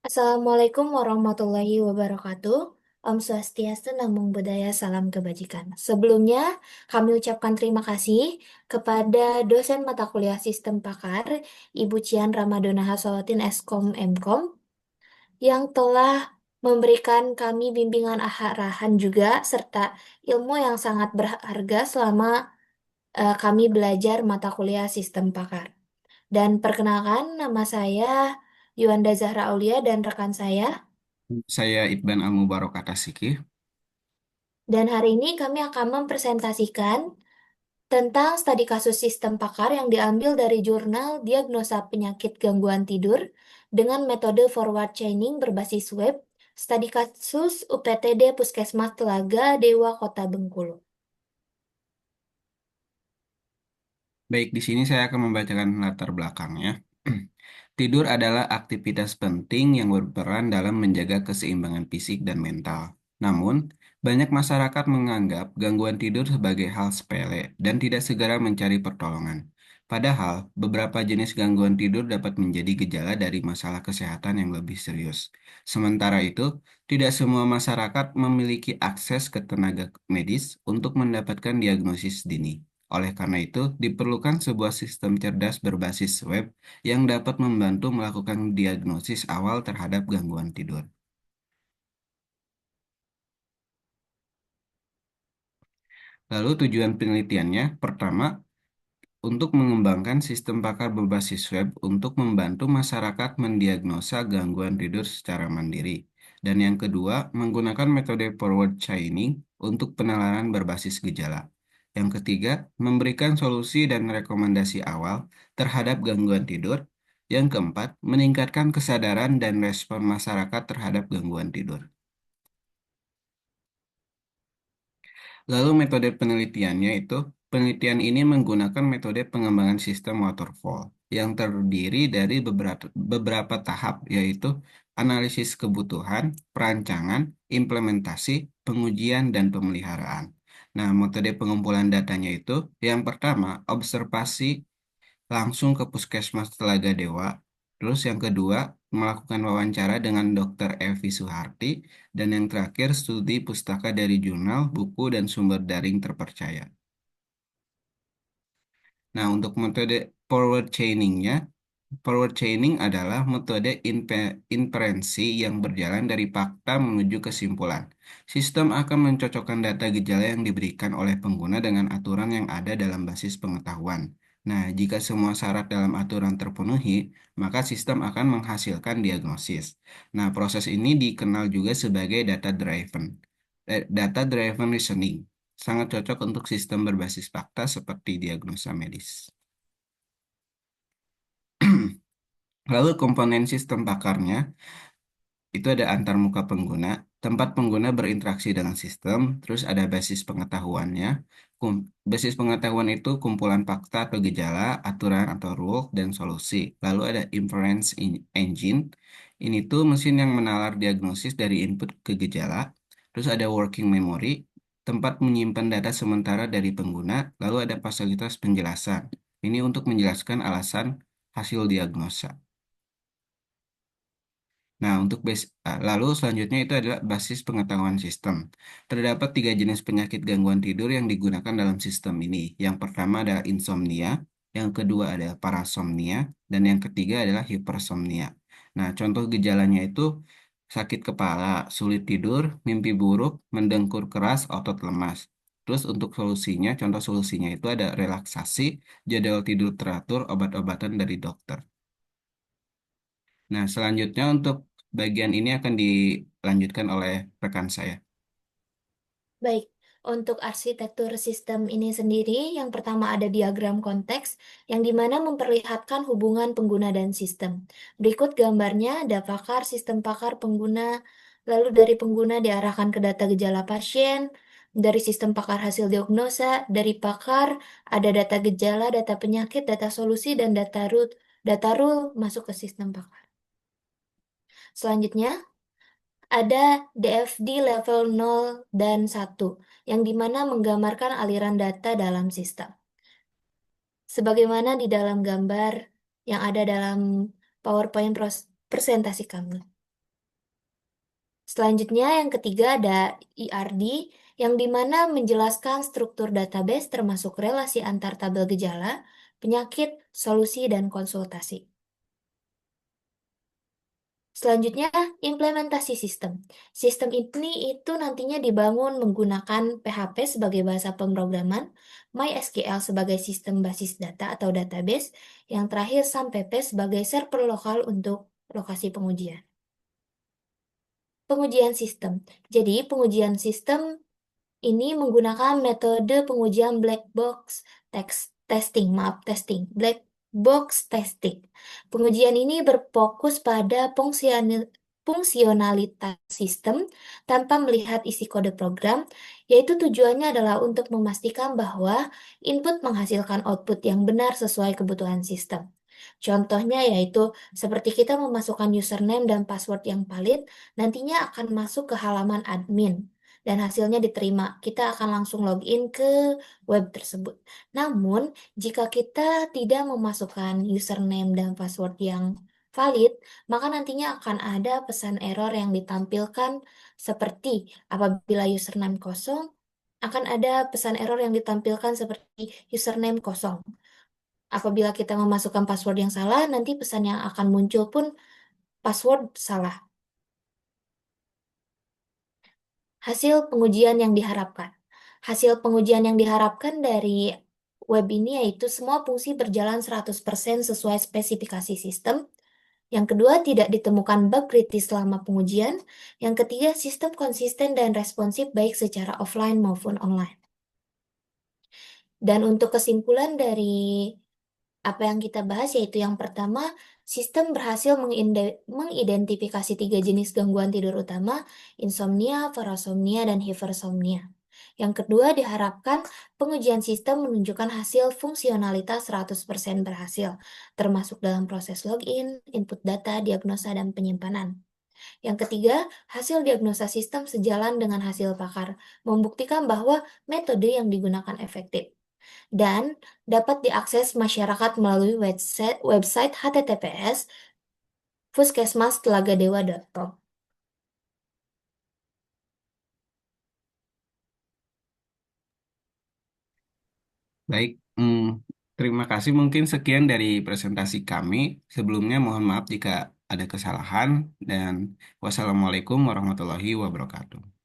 Assalamualaikum warahmatullahi wabarakatuh. Om Swastiastu, Namo Buddhaya, salam kebajikan. Sebelumnya, kami ucapkan terima kasih kepada dosen mata kuliah Sistem Pakar, Ibu Cian Ramadona Hasolatin Eskom Mkom, yang telah memberikan kami bimbingan arahan juga, serta ilmu yang sangat berharga selama kami belajar mata kuliah Sistem Pakar. Dan perkenalkan, nama saya Yuanda Zahra Aulia dan rekan saya. Saya Ibn Al-Mubarok Atasiki. Dan hari ini kami akan mempresentasikan tentang studi kasus sistem pakar yang diambil dari jurnal Diagnosa Penyakit Gangguan Tidur dengan metode forward chaining berbasis web, studi kasus UPTD Puskesmas Telaga Dewa Kota Bengkulu. Baik, di sini saya akan membacakan latar belakangnya. Tidur adalah aktivitas penting yang berperan dalam menjaga keseimbangan fisik dan mental. Namun, banyak masyarakat menganggap gangguan tidur sebagai hal sepele dan tidak segera mencari pertolongan. Padahal, beberapa jenis gangguan tidur dapat menjadi gejala dari masalah kesehatan yang lebih serius. Sementara itu, tidak semua masyarakat memiliki akses ke tenaga medis untuk mendapatkan diagnosis dini. Oleh karena itu, diperlukan sebuah sistem cerdas berbasis web yang dapat membantu melakukan diagnosis awal terhadap gangguan tidur. Lalu tujuan penelitiannya, pertama, untuk mengembangkan sistem pakar berbasis web untuk membantu masyarakat mendiagnosa gangguan tidur secara mandiri. Dan yang kedua, menggunakan metode forward chaining untuk penalaran berbasis gejala. Yang ketiga, memberikan solusi dan rekomendasi awal terhadap gangguan tidur. Yang keempat, meningkatkan kesadaran dan respon masyarakat terhadap gangguan tidur. Lalu metode penelitiannya itu, penelitian ini menggunakan metode pengembangan sistem waterfall yang terdiri dari beberapa tahap, yaitu analisis kebutuhan, perancangan, implementasi, pengujian, dan pemeliharaan. Nah, metode pengumpulan datanya itu, yang pertama, observasi langsung ke Puskesmas Telaga Dewa. Terus yang kedua, melakukan wawancara dengan Dr. Evi Suharti. Dan yang terakhir, studi pustaka dari jurnal, buku, dan sumber daring terpercaya. Nah, untuk metode forward chaining-nya, forward chaining adalah metode inferensi yang berjalan dari fakta menuju kesimpulan. Sistem akan mencocokkan data gejala yang diberikan oleh pengguna dengan aturan yang ada dalam basis pengetahuan. Nah, jika semua syarat dalam aturan terpenuhi, maka sistem akan menghasilkan diagnosis. Nah, proses ini dikenal juga sebagai data driven reasoning. Sangat cocok untuk sistem berbasis fakta seperti diagnosa medis. Lalu komponen sistem pakarnya itu ada antarmuka pengguna, tempat pengguna berinteraksi dengan sistem, terus ada basis pengetahuannya. Basis pengetahuan itu kumpulan fakta atau gejala, aturan atau rule, dan solusi. Lalu ada inference engine, ini tuh mesin yang menalar diagnosis dari input ke gejala. Terus ada working memory, tempat menyimpan data sementara dari pengguna. Lalu ada fasilitas penjelasan, ini untuk menjelaskan alasan hasil diagnosa. Nah, lalu selanjutnya itu adalah basis pengetahuan sistem. Terdapat tiga jenis penyakit gangguan tidur yang digunakan dalam sistem ini. Yang pertama adalah insomnia, yang kedua adalah parasomnia, dan yang ketiga adalah hipersomnia. Nah, contoh gejalanya itu sakit kepala, sulit tidur, mimpi buruk, mendengkur keras, otot lemas. Terus untuk solusinya, contoh solusinya itu ada relaksasi, jadwal tidur teratur, obat-obatan dari dokter. Nah, selanjutnya untuk bagian ini akan dilanjutkan oleh rekan saya. Baik, untuk arsitektur sistem ini sendiri, yang pertama ada diagram konteks, yang dimana memperlihatkan hubungan pengguna dan sistem. Berikut gambarnya ada pakar, sistem pakar, pengguna, lalu dari pengguna diarahkan ke data gejala pasien, dari sistem pakar hasil diagnosa, dari pakar ada data gejala, data penyakit, data solusi, dan data rule masuk ke sistem pakar. Selanjutnya, ada DFD level 0 dan 1, yang dimana menggambarkan aliran data dalam sistem. Sebagaimana di dalam gambar yang ada dalam PowerPoint presentasi kami. Selanjutnya yang ketiga ada ERD yang dimana menjelaskan struktur database termasuk relasi antar tabel gejala, penyakit, solusi, dan konsultasi. Selanjutnya, implementasi sistem. Sistem ini itu nantinya dibangun menggunakan PHP sebagai bahasa pemrograman, MySQL sebagai sistem basis data atau database, yang terakhir SAMPP sebagai server lokal untuk lokasi pengujian. Pengujian sistem. Jadi, pengujian sistem ini menggunakan metode pengujian black box testing, maaf, black box testing. Pengujian ini berfokus pada fungsionalitas sistem tanpa melihat isi kode program, yaitu tujuannya adalah untuk memastikan bahwa input menghasilkan output yang benar sesuai kebutuhan sistem. Contohnya yaitu seperti kita memasukkan username dan password yang valid, nantinya akan masuk ke halaman admin dan hasilnya diterima. Kita akan langsung login ke web tersebut. Namun, jika kita tidak memasukkan username dan password yang valid, maka nantinya akan ada pesan error yang ditampilkan seperti apabila username kosong, akan ada pesan error yang ditampilkan seperti username kosong. Apabila kita memasukkan password yang salah, nanti pesan yang akan muncul pun password salah. Hasil pengujian yang diharapkan. Hasil pengujian yang diharapkan dari web ini yaitu semua fungsi berjalan 100% sesuai spesifikasi sistem. Yang kedua, tidak ditemukan bug kritis selama pengujian. Yang ketiga, sistem konsisten dan responsif baik secara offline maupun online. Dan untuk kesimpulan dari apa yang kita bahas yaitu yang pertama, sistem berhasil mengidentifikasi tiga jenis gangguan tidur utama, insomnia, parasomnia, dan hipersomnia. Yang kedua, diharapkan pengujian sistem menunjukkan hasil fungsionalitas 100% berhasil, termasuk dalam proses login, input data, diagnosa, dan penyimpanan. Yang ketiga, hasil diagnosa sistem sejalan dengan hasil pakar, membuktikan bahwa metode yang digunakan efektif dan dapat diakses masyarakat melalui website https puskesmastelagadewa.com. Baik, terima kasih. Mungkin sekian dari presentasi kami. Sebelumnya mohon maaf jika ada kesalahan dan wassalamualaikum warahmatullahi wabarakatuh.